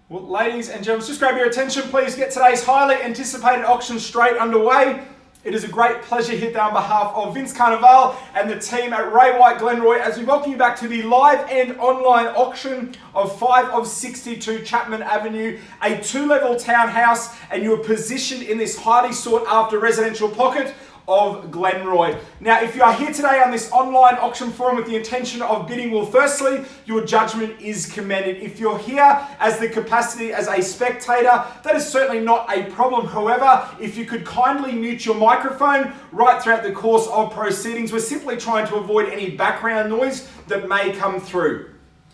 Well, ladies and gentlemen, just grab your attention, please. Get today's highly anticipated auction straight underway. It is a great pleasure here today on behalf of Vince Carnival and the team at Ray White Glenroy as we welcome you back to the live and online auction of 5 of 62 Chapman Avenue, a 2-level townhouse, and you are positioned in this highly sought after residential pocket of Glenroy. Now, if you are here today on this online auction forum with the intention of bidding, well, firstly, your judgment is commended. If you're here as the capacity as a spectator, that is certainly not a problem. However, if you could kindly mute your microphone right throughout the course of proceedings, we're simply trying to avoid any background noise that may come through.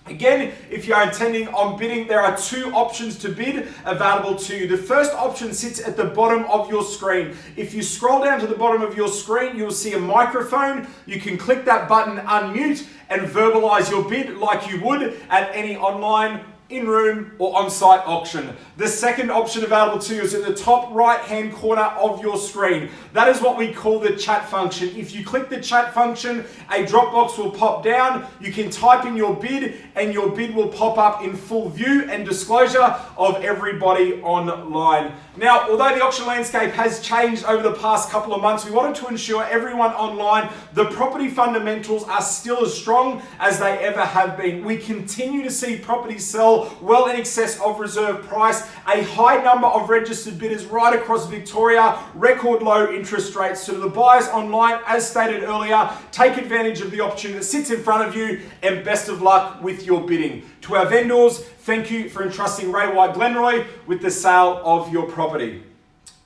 Again, if you are intending on bidding, there are 2 options to bid available to you. The first option sits at the bottom of your screen. If you scroll down to the bottom of your screen, you'll see a microphone. You can click that button, unmute, and verbalize your bid like you would at any online, in-room or on-site auction. The second option available to you is in the top right-hand corner of your screen. That is what we call the chat function. If you click the chat function, a drop box will pop down. You can type in your bid and your bid will pop up in full view and disclosure of everybody online. Now, although the auction landscape has changed over the past couple of months, we wanted to ensure everyone online, the property fundamentals are still as strong as they ever have been. We continue to see properties sell well in excess of reserve price, a high number of registered bidders right across Victoria, record low interest rates. So to the buyers online, as stated earlier, take advantage of the opportunity that sits in front of you and best of luck with your bidding. To our vendors, thank you for entrusting Ray White Glenroy with the sale of your property.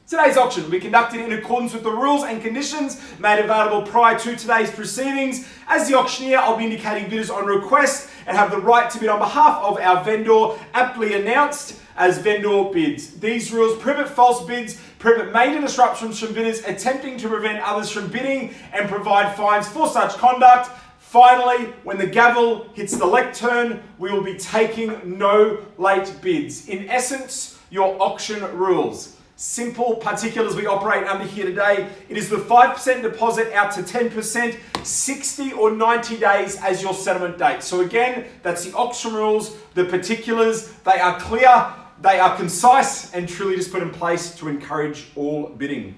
Today's auction will be conducted in accordance with the rules and conditions made available prior to today's proceedings. As the auctioneer, I'll be indicating bidders on request and have the right to bid on behalf of our vendor, aptly announced as vendor bids. These rules prohibit false bids, prohibit major disruptions from bidders attempting to prevent others from bidding, and provide fines for such conduct. Finally, when the gavel hits the lectern, we will be taking no late bids. In essence, your auction rules. Simple particulars we operate under here today. It is the 5% deposit out to 10%, 60 or 90 days as your settlement date. So again, that's the auction rules, the particulars. They are clear, they are concise, and truly just put in place to encourage all bidding.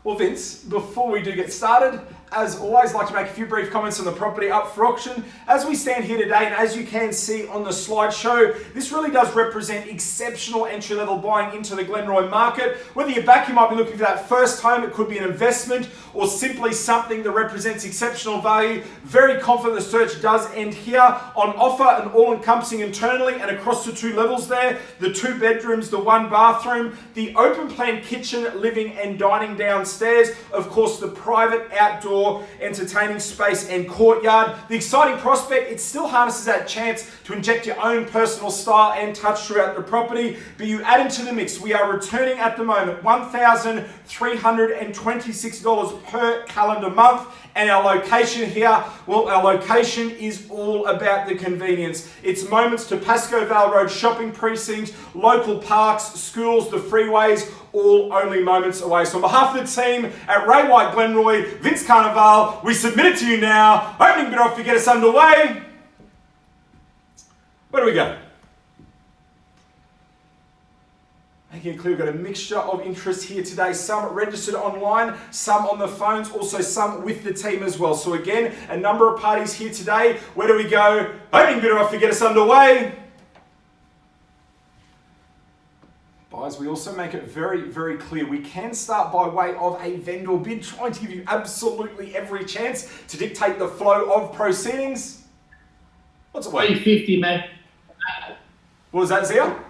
Well, Vince, before we do get started, as always, I'd like to make a few brief comments on the property up for auction. As we stand here today, and as you can see on the slideshow, this really does represent exceptional entry-level buying into the Glenroy market. Whether you're back, you might be looking for that first home, it could be an investment, or simply something that represents exceptional value. Very confident the search does end here. On offer and all-encompassing internally and across the 2 levels there, the 2 bedrooms, the 1 bathroom, the open-plan kitchen, living and dining downstairs, of course the private outdoor entertaining space and courtyard. The exciting prospect, it still harnesses that chance to inject your own personal style and touch throughout the property, but you add into the mix. We are returning at the moment $1,326 per calendar month. And our location here, well, our location is all about the convenience. It's moments to Pascoe Vale Road shopping precincts, local parks, schools, the freeways, all only moments away. So on behalf of the team at Ray White Glenroy, Vince Carnival, we submit it to you now. Opening bid off to get us underway. Where do we go? Making it clear, we've got a mixture of interest here today. Some registered online, some on the phones, also some with the team as well. So again, a number of parties here today. Where do we go? Opening bid off to get us underway. Guys, we also make it very, very clear. We can start by way of a vendor bid, trying to give you absolutely every chance to dictate the flow of proceedings. What's it worth? 350, man. What was that, Zia?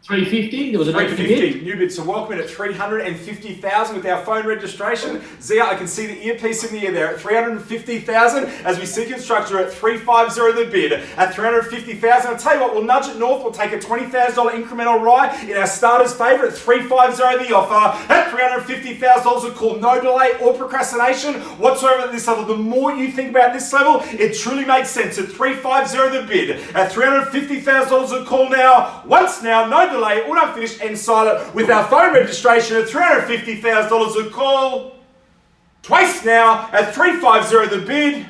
350. There was an 350 new bid. So welcome in at 350,000 with our phone registration. Zia, I can see the earpiece in the air there at 350,000 as we see constructor at 350 the bid at 350,000. I'll tell you what, we'll nudge it north. We'll take a $20,000 incremental ride in our starter's favourite at 350 the offer at $350,000 a call. No delay or procrastination whatsoever at this level. The more you think about this level, it truly makes sense at 350 the bid at $350,000 a call now. Once now, no delay, auto finished and silent with our phone registration at $350,000 a call. Twice now at 350 the bid.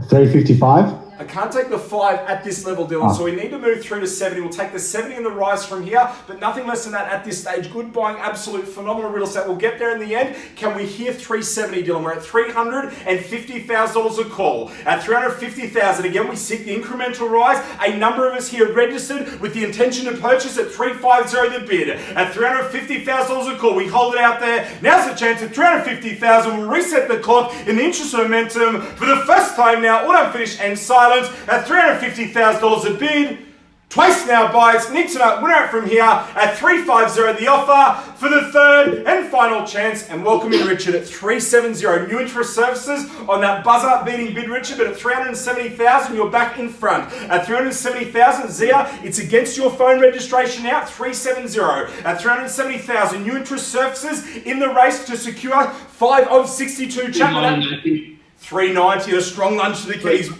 355. I can't take the 5 at this level, Dylan, so we need to move through to 70. We'll take the 70 and the rise from here, but nothing less than that at this stage. Good buying, absolute phenomenal real estate. We'll get there in the end. Can we hear 370, Dylan? We're at $350,000 a call. At $350,000, again, we seek the incremental rise. A number of us here registered with the intention to purchase at $350 the bid. At $350,000 a call, we hold it out there. Now's the chance at $350,000. We'll reset the clock in the interest of momentum for the first time now. Auto finish and silence at $350,000 a bid. Twice now, buyers. Need to know winner out from here at $350 the offer for the third and final chance. And welcome in Richard at $370. New interest services on that buzzer beating bid, Richard, but at $370,000, you're back in front. At $370,000, Zia, it's against your phone registration now. $370. At $370,000, new interest services in the race to secure 5 of 62. Chapman $390. A strong lunge to the keys.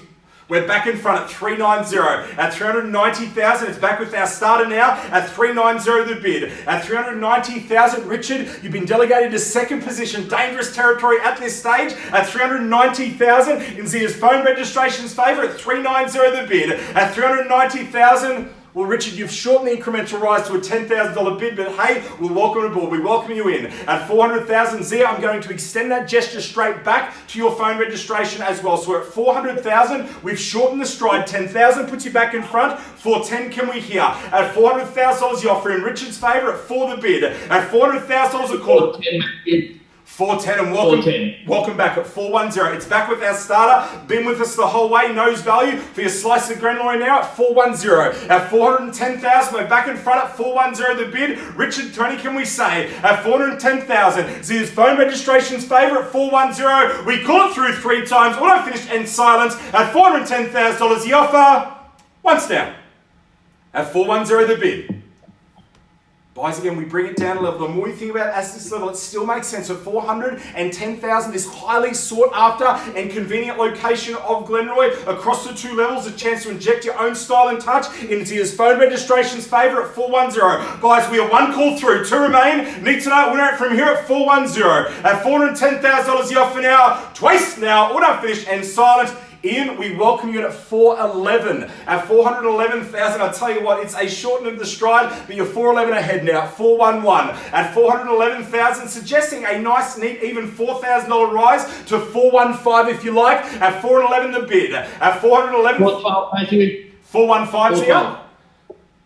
We're back in front at $390. At $390,000, it's back with our starter now at $390 the bid. At $390,000, Richard, you've been delegated to second position. Dangerous territory at this stage. At $390,000, in Zia's phone registration's favour at $390 the bid. At $390,000, well, Richard, you've shortened the incremental rise to a $10,000 bid, but hey, we'll welcome aboard. We welcome you in. At $400,000, Zia, I'm going to extend that gesture straight back to your phone registration as well. So we're at $400,000. We've shortened the stride. $10,000 puts you back in front. $410,000 can we hear? At $400,000, you offer in Richard's favour at $4 the bid. At $400,000 a call. $410 and welcome back at $410. It's back with our starter. Been with us the whole way. Knows value for your slice of GLENROY now at $410. At $410,000, we're back in front at $410 the bid. Richard, Tony, can we say at $410,000? Zia's phone registration's favour at $410. We call it through 3 times. Auto finished and silence at $410,000 the offer. Once down at $410 the bid. Buys again, we bring it down a level. The more you think about it as this level, it still makes sense. At $410,000, this highly sought after and convenient location of GLENROY across the 2 levels, a chance to inject your own style and touch into his phone registration's favour at $410. Guys, we are 1 call through, 2 remain. Need to know winner from here at $410. At $410,000 the offer now. Twice now, auto finish and silent. Ian, we welcome you at $411. At $411,000, I tell you what, it's a shortening of the stride, but you're $411 ahead now. $411. At $411,000, suggesting a nice, neat, even $4,000 rise to $415 if you like. At $411 the bid. At $411. 415, Zia?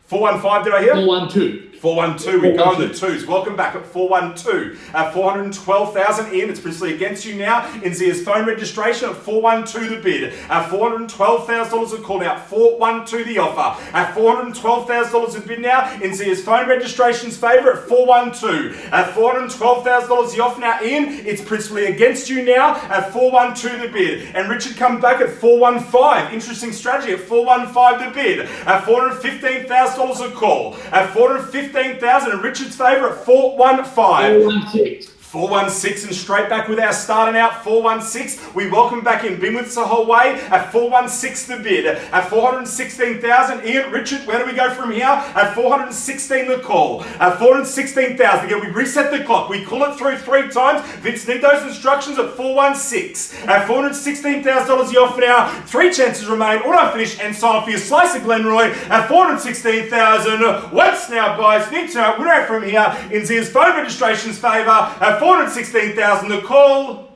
415, did I hear? 412. 412, we go on the 2s. Welcome back at 412. At $412,000, Ian, it's principally against you now. In Zia's phone registration at $412 the bid. At $412,000 a call out. $412 the offer. At $412,000 a bid now. In Zia's phone registration's favour at $412. At $412,000 the offer now, Ian, it's principally against you now at $412 the bid. And Richard comes back at $415. Interesting strategy at $415 the bid. At $415,000 a call. At $415,000 in Richard's favour at $415. 416 and straight back with our starter now at 416. We welcome back in. Been with us the whole way at 416 the bid. At 416,000, Ian, Richard, where do we go from here? At 416 the call. At 416,000, again, we reset the clock. We call it through 3 times. Vince, need those instructions at 416. At $416,000 the offer now. 3 chances remain. Auto finish and sign for your slice of GLENROY at 416,000. Once now, guys, need to know winner from here in Zia's phone registration's favour at 416,000 the call.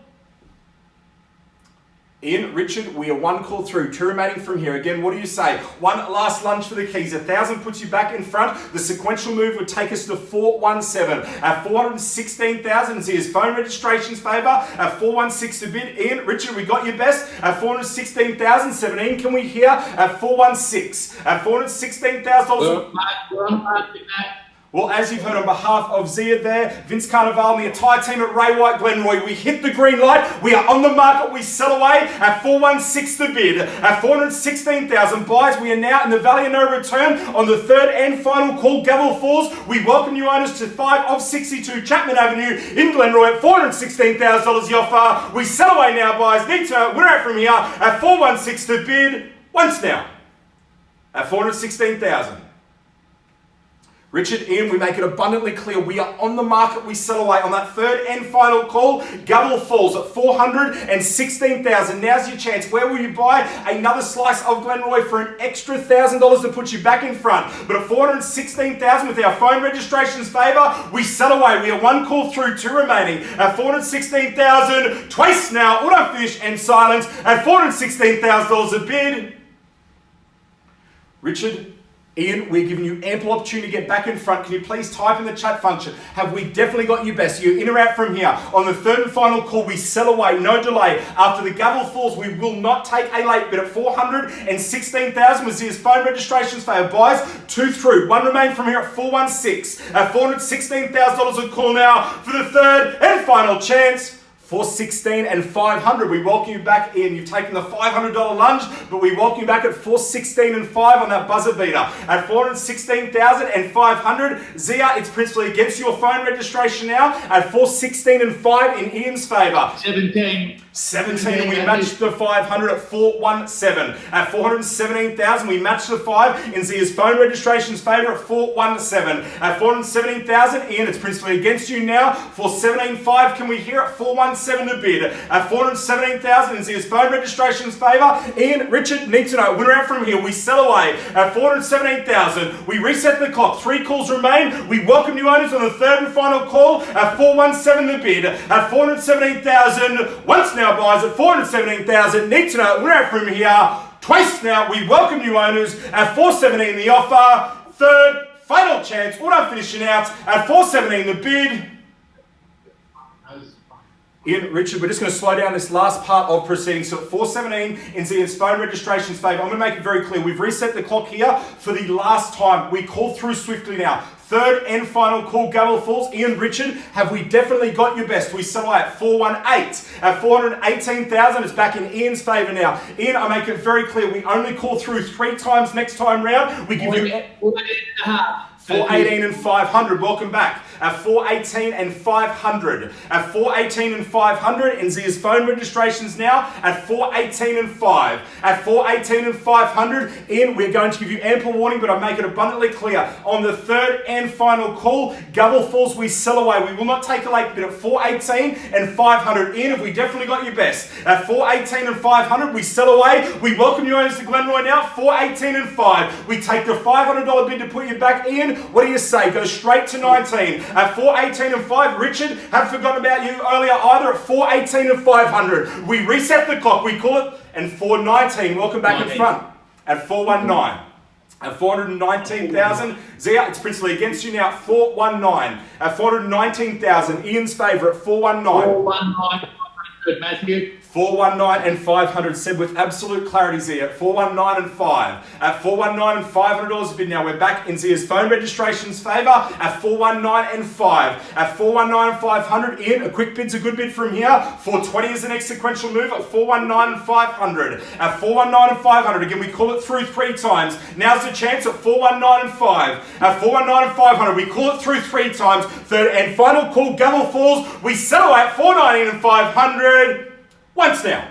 Ian, Richard, we are 1 call through, 2 remaining from here. Again, what do you say? 1 last lunge for the keys. 1,000 puts you back in front. The sequential move would take us to 417. At 416,000, see his phone registration's favour. At 416 to bid. Ian, Richard, we got your best. At 416,000, 17 can we hear? At 416. At $416,000. Well, as you've heard on behalf of Zia there, Vince Carnival and the entire team at Ray White GLENROY, we hit the green light. We are on the market. We sell away at 416 the bid. At 416,000 buys, we are now in the Valley of No Return on the 3rd and final call. Gavel falls. We welcome you owners to 5 of 62 Chapman Avenue in GLENROY at $416,000 the offer. We sell away now, buys. Need to we're out from here at 416 the bid. Once now at 416,000. Richard, Ian, we make it abundantly clear we are on the market. We sell away on that third and final call. Gavel falls at 416,000. Now's your chance. Where will you buy another slice of Glenroy for an extra $1,000 to put you back in front? But at 416,000 with our phone registration's favour, we sell away. We are one call through, two remaining. At 416,000, twice now, auto finish and silence at $416,000 a bid. Richard, Ian, we're giving you ample opportunity to get back in front. Can you please type in the chat function? Have we definitely got you best? You're in or out from here. On the third and final call, we sell away, no delay. After the gavel falls, we will not take a late bid at 416,000 with Zia's phone registrations favour. Buys, two through. One remain from here at 416. At $416,000 a call now for the third and final chance. 416 and 500. We welcome you back in. You've taken the $500 lunge, but we welcome you back at 416 and 5 on that buzzer beater. At 416,000 and 500, Zia, it's principally against your phone registration now at 416 and 5 in Ian's favour. 17, we matched the 500 at 417. At 417,000, we matched the 5 in Zia's phone registration's favour at 417. At 417,000, Ian, it's principally against you now. 417.5, can we hear it? 417 the bid. At 417,000 in Zia's phone registration's favour, Ian, Richard, need to know. Winner out from here, we sell away. At 417,000, we reset the clock. 3 calls remain. We welcome new owners on the third and final call at 417 the bid. At 417,000, once now buys at 417,000. Need to know. We're out from here. Twice now. We welcome new owners at 417 the offer. Third, final chance. Auto finishing out at 417 the bid. Ian, Richard, we're just going to slow down this last part of proceedings. So at 417 in Zia's phone registration's favour, I'm going to make it very clear. We've reset the clock here for the last time. We call through swiftly now. Third and final call, gavel falls. Ian, Richard, have we definitely got your best? We sell away at 418. At 418,000, it's back in Ian's favour now. Ian, I make it very clear, we only call through 3 times next time round. We give you 418 and 500. Welcome back. At 418 and 500. At 418 and 500 in Zia's phone registrations now at 418 and 5. At 418 and 500, Ian, we're going to give you ample warning, but I make it abundantly clear. On the third and final call, gavel falls, we sell away. We will not take a late bid at 418 and 500. Ian, have we definitely got your best? At 418 and 500, we sell away. We welcome you owners to Glenroy now. 418 and 5. We take the $500 bid to put you back. Ian, what do you say? Go straight to 19. At 418 and 5, Richard, haven't forgotten about you earlier either at 418 and 500. We reset the clock, we call it, and 419, welcome back in front. At 419. At 419,000, Zia, it's principally against you now at 419. At 419,000, Ian's favourite, 419. 419, Matthew. 419 and 500 said with absolute clarity, Zia. At 419 and 5. At 419 and $500 a bid now. We're back in Zia's phone registration's favour at 419 and 5. At 419 and 500, Ian, a quick bid's a good bid from here. 420 is the next sequential move at 419 and 500. At 419 and 500, again, we call it through 3 times. Now's the chance at 419 and 5. At 419 and 500, we call it through 3 times. Third and final call, gavel falls. We settle at 419 and 500. Once now.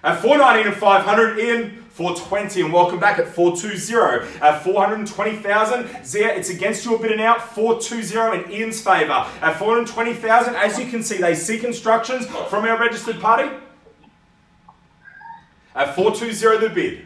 At 419 and 500, Ian, 420, and welcome back at 420. At 420,000, Zia, it's against your bid and out, 420 in Ian's favour. At 420,000, as you can see, they seek instructions from our registered party. At 420, the bid.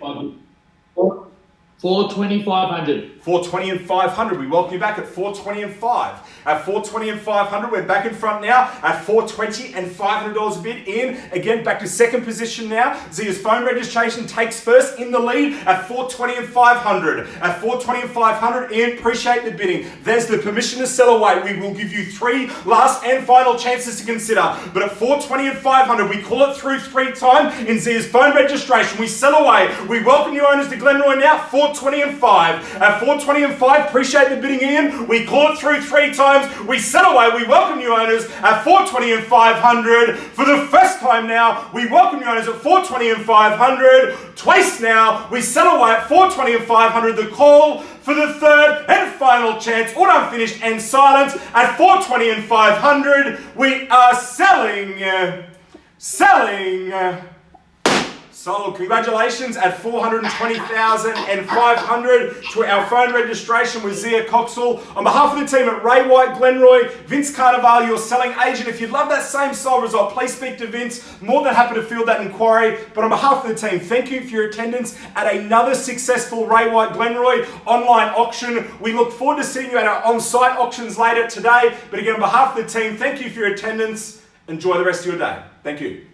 420, 500. 420 and 500. We welcome you back at 420 and 5. At 420 and 500, we're back in front now at 420 and $500 a bid. In again, back to second position now. Zia's phone registration takes first in the lead at 420 and 500. At 420 and 500, Ian, appreciate the bidding. There's the permission to sell away. We will give you 3 last and final chances to consider. But at 420 and 500, we call it through 3 times in Zia's phone registration. We sell away. We welcome you owners to Glenroy now. 420 and 5. At 420 and 5, appreciate the bidding, Ian. We call it through 3 times. We sell away. We welcome you owners at 420 and 500. For the first time now, we welcome you owners at 420 and 500. Twice now, we sell away at 420 and 500. The call for the third and final chance, all unfinished and silent at 420 and 500. We are selling. Sold. Congratulations at 420,500 to our phone registration with Zia Coxall. On behalf of the team at Ray White, Glenroy, Vince Carnival, your selling agent. If you'd love that same sold result, please speak to Vince. More than happy to field that inquiry. But on behalf of the team, thank you for your attendance at another successful Ray White, Glenroy online auction. We look forward to seeing you at our on-site auctions later today. But again, on behalf of the team, thank you for your attendance. Enjoy the rest of your day. Thank you.